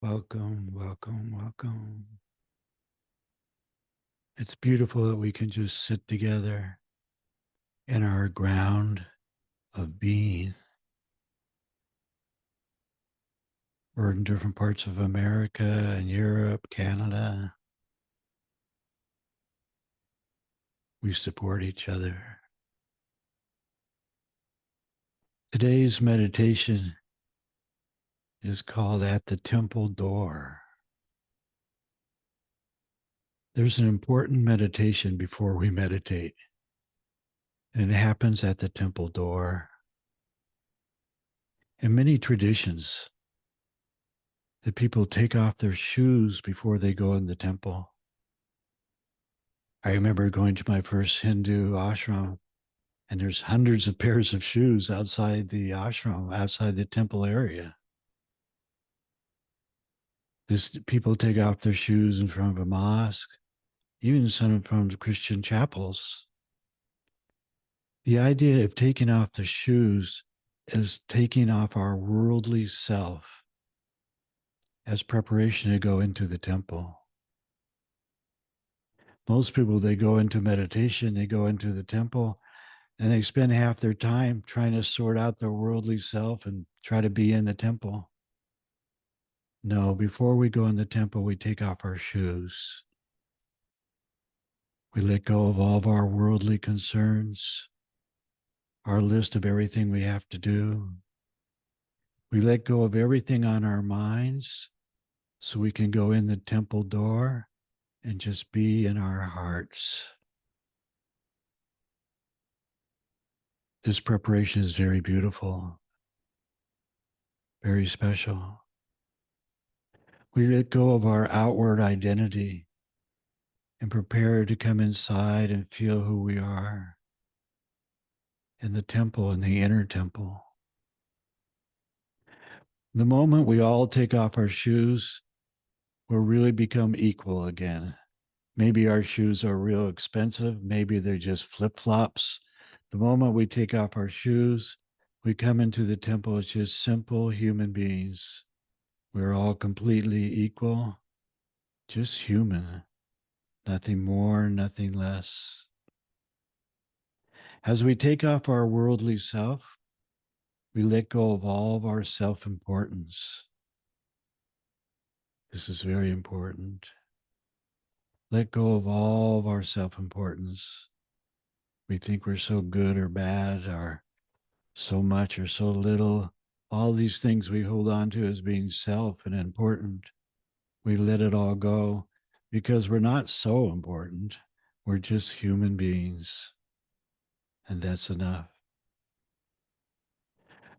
Welcome, welcome, welcome. It's beautiful that we can just sit together in our ground of being. We're in different parts of America and Europe, Canada. We support each other. Today's meditation is called At the Temple Door. There's an important meditation before we meditate, and it happens at the temple door. In many traditions, the people take off their shoes before they go in the temple. I remember going to my first Hindu ashram, and there's hundreds of pairs of shoes outside the ashram, outside the temple area. This people take off their shoes in front of a mosque, even some from the Christian chapels. The idea of taking off the shoes is taking off our worldly self as preparation to go into the temple. Most people, they go into meditation, they go into the temple, and they spend half their time trying to sort out their worldly self and try to be in the temple. No, before we go in the temple, we take off our shoes. We let go of all of our worldly concerns, our list of everything we have to do. We let go of everything on our minds so we can go in the temple door and just be in our hearts. This preparation is very beautiful, very special. We let go of our outward identity and prepare to come inside and feel who we are in the temple, in the inner temple. The moment we all take off our shoes, we'll really become equal again. Maybe our shoes are real expensive. Maybe they're just flip flops. The moment we take off our shoes, we come into the temple as just simple human beings. We're all completely equal, just human, nothing more, nothing less. As we take off our worldly self, we let go of all of our self importance. This is very important. Let go of all of our self importance. We think we're so good or bad, or so much or so little. All these things we hold on to as being self and important. We let it all go because we're not so important. We're just human beings, and that's enough.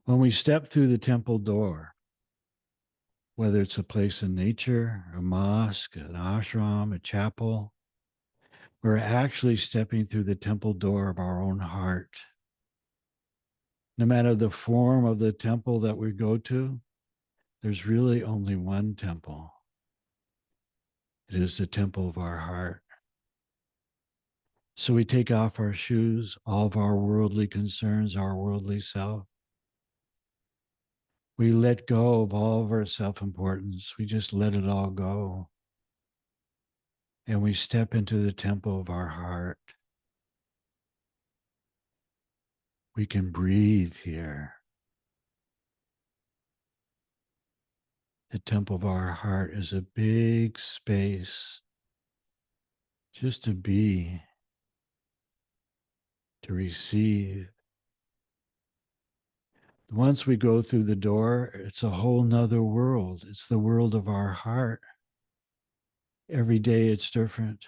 When we step through the temple door, whether it's a place in nature, a mosque, an ashram, a chapel, we're actually stepping through the temple door of our own heart. No matter the form of the temple that we go to, there's really only one temple. It is the temple of our heart. So we take off our shoes, all of our worldly concerns, our worldly self. We let go of all of our self importance. We just let it all go. And we step into the temple of our heart. We can breathe here. The temple of our heart is a big space just to be, to receive. Once we go through the door, it's a whole nother world. It's the world of our heart. Every day it's different.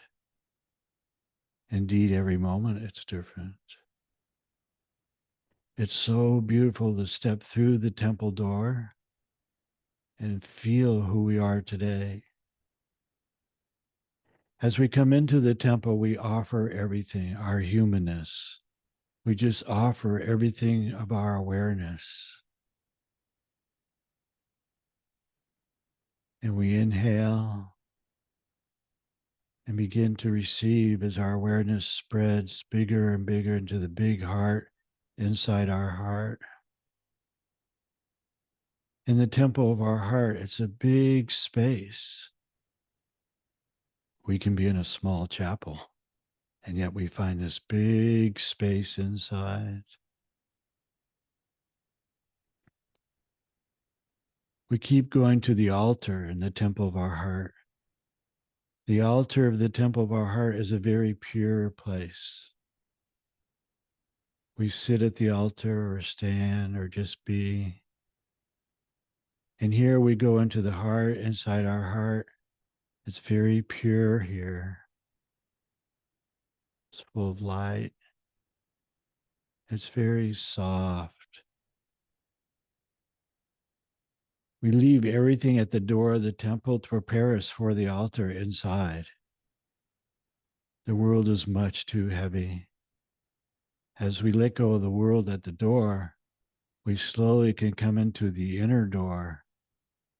Indeed, every moment it's different. It's so beautiful to step through the temple door and feel who we are today. As we come into the temple, we offer everything, our humanness. We just offer everything of our awareness. And we inhale and begin to receive as our awareness spreads bigger and bigger into the big heart inside our heart. In the temple of our heart, it's a big space. We can be in a small chapel, and yet we find this big space inside. We keep going to the altar in the temple of our heart. The altar of the temple of our heart is a very pure place. We sit at the altar or stand or just be. And here we go into the heart, inside our heart. It's very pure here. It's full of light. It's very soft. We leave everything at the door of the temple to prepare us for the altar inside. The world is much too heavy. As we let go of the world at the door, we slowly can come into the inner door,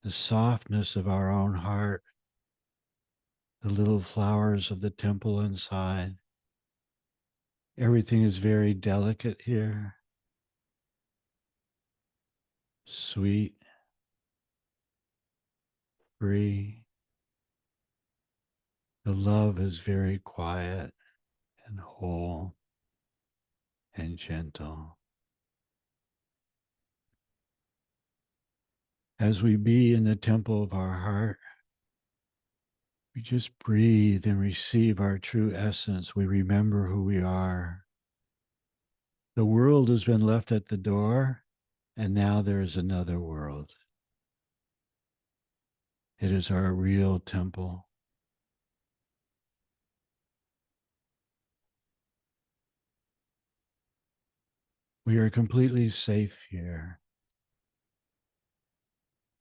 the softness of our own heart, the little flowers of the temple inside. Everything is very delicate here, sweet, free. The love is very quiet and whole and gentle. As we be in the temple of our heart, we just breathe and receive our true essence. We remember who we are. The world has been left at the door, and now there is another world. It is our real temple. We are completely safe here.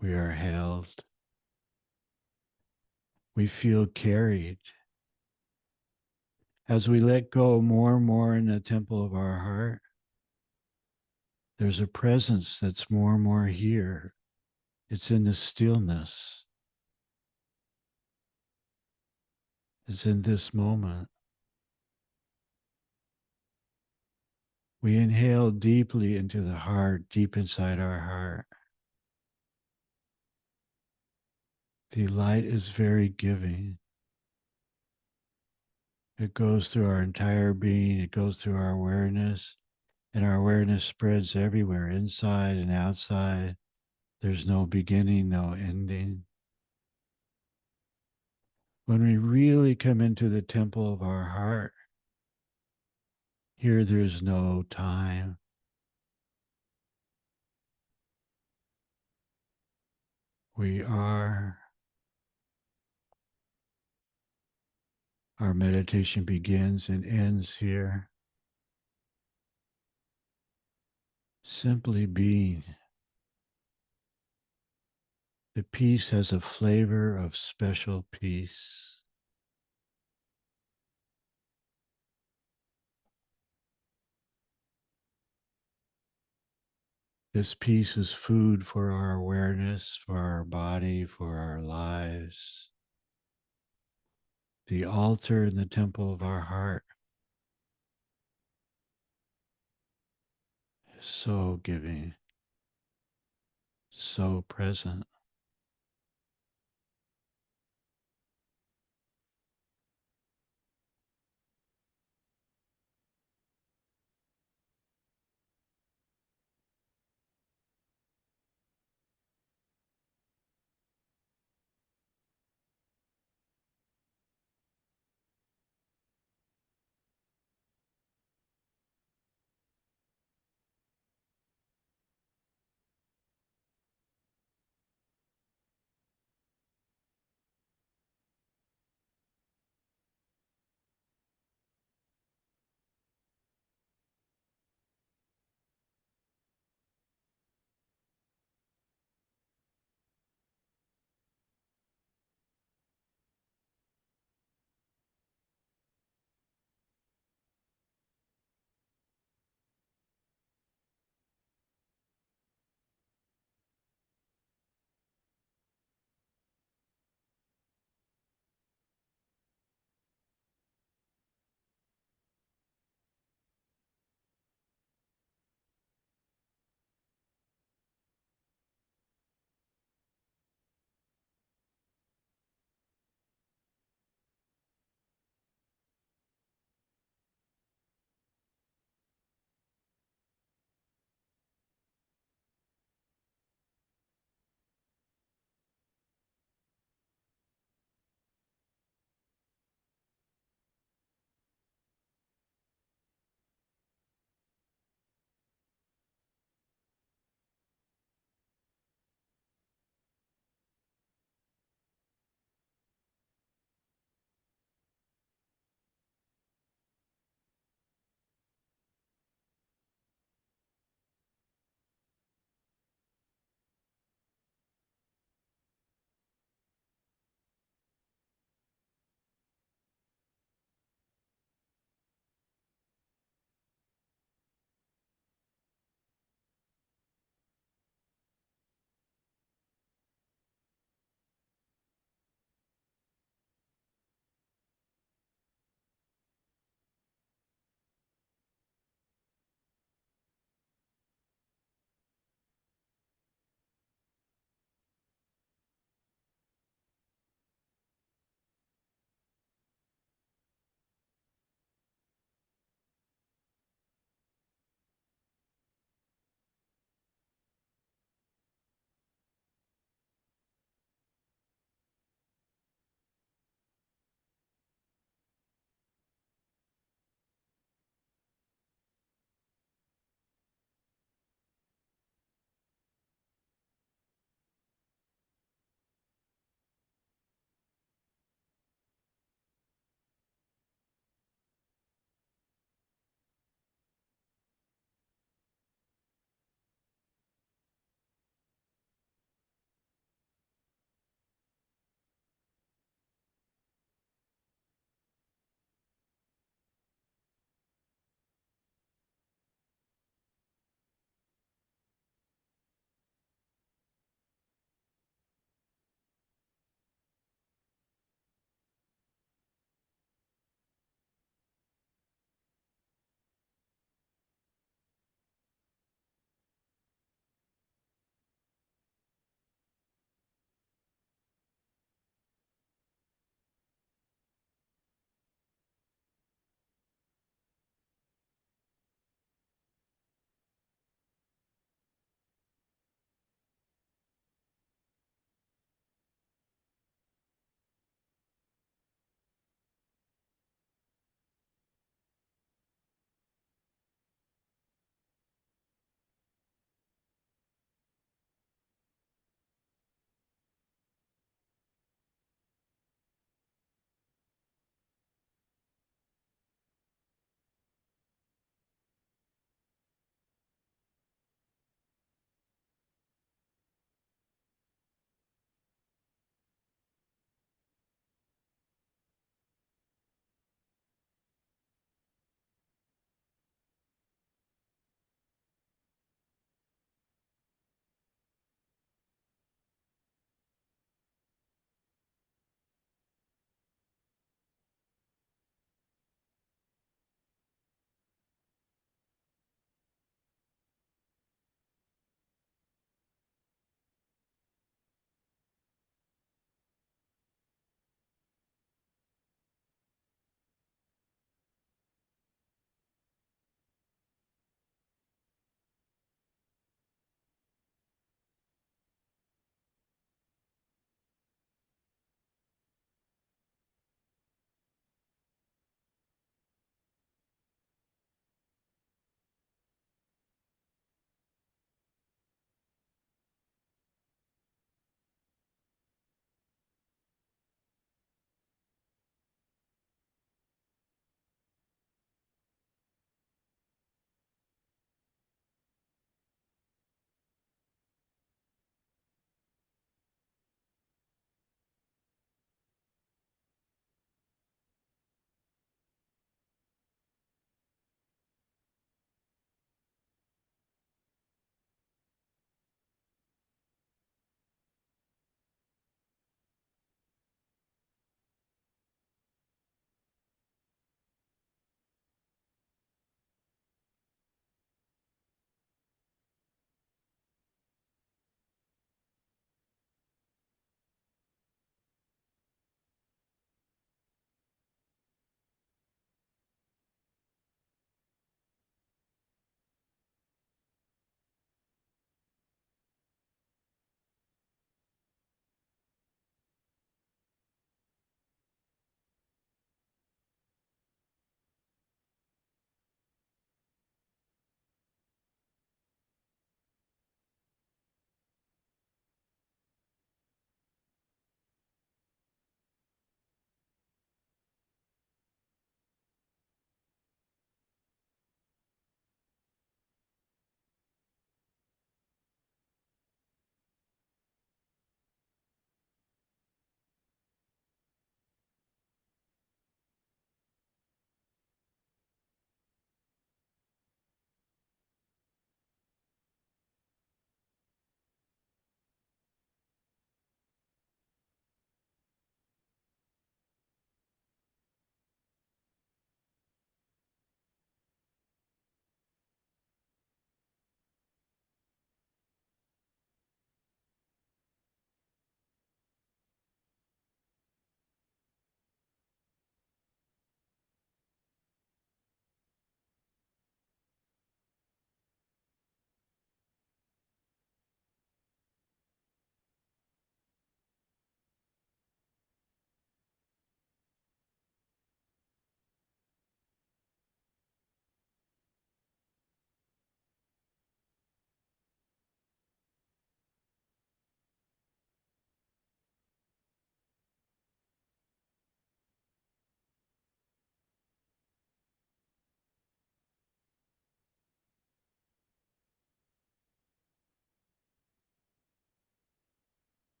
We are held. We feel carried. As we let go more and more in the temple of our heart, there's a presence that's more and more here. It's in the stillness. It's in this moment. We inhale deeply into the heart, deep inside our heart. The light is very giving. It goes through our entire being. It goes through our awareness, and our awareness spreads everywhere, inside and outside. There's no beginning, no ending. When we really come into the temple of our heart, here there's no time. We are. Our meditation begins and ends here. Simply being. The peace has a flavor of special peace. This peace is food for our awareness, for our body, for our lives. The altar in the temple of our heart is so giving, so present.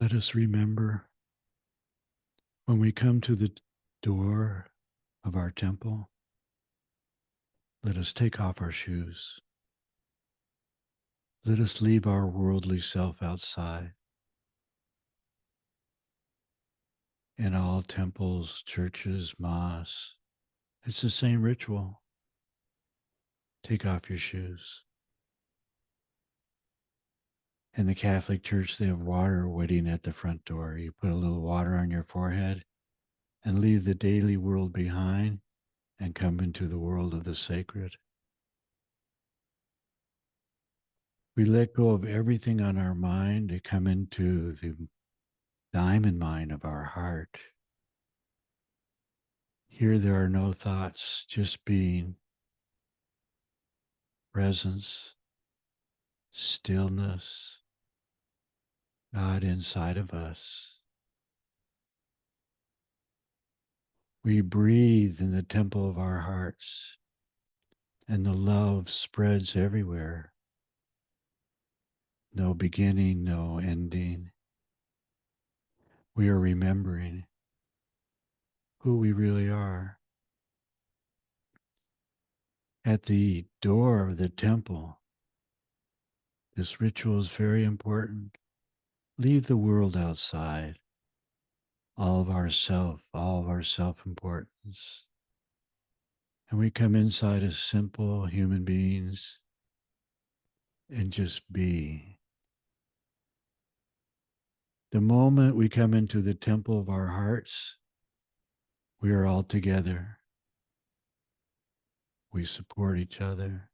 Let us remember when we come to the door of our temple, let us take off our shoes. Let us leave our worldly self outside. In all temples, churches, mosques, it's the same ritual. Take off your shoes. In the Catholic Church, they have water waiting at the front door. You put a little water on your forehead and leave the daily world behind and come into the world of the sacred. We let go of everything on our mind to come into the diamond mine of our heart. Here there are no thoughts, just being, presence, stillness, God inside of us. We breathe in the temple of our hearts, and the love spreads everywhere. No beginning, no ending. We are remembering who we really are. At the door of the temple, this ritual is very important. Leave the world outside, all of our self-importance. And we come inside as simple human beings and just be. The moment we come into the temple of our hearts, we are all together. We support each other.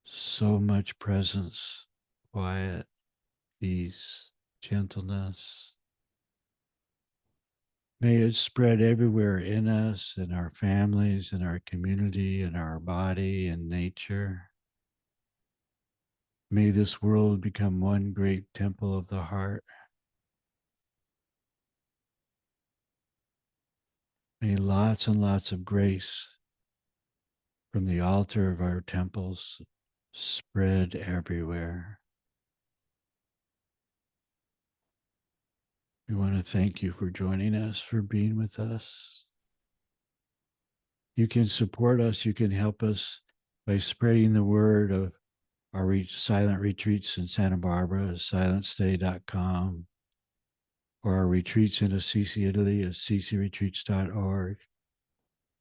So much presence, quiet, peace, gentleness. May it spread everywhere in us, in our families, in our community, in our body, in nature. May this world become one great temple of the heart. May lots and lots of grace from the altar of our temples spread everywhere. We want to thank you for joining us, for being with us. You can support us, you can help us by spreading the word of our silent retreats in Santa Barbara, silentstay.com, or our retreats in Assisi, Italy, assisiretreats.org.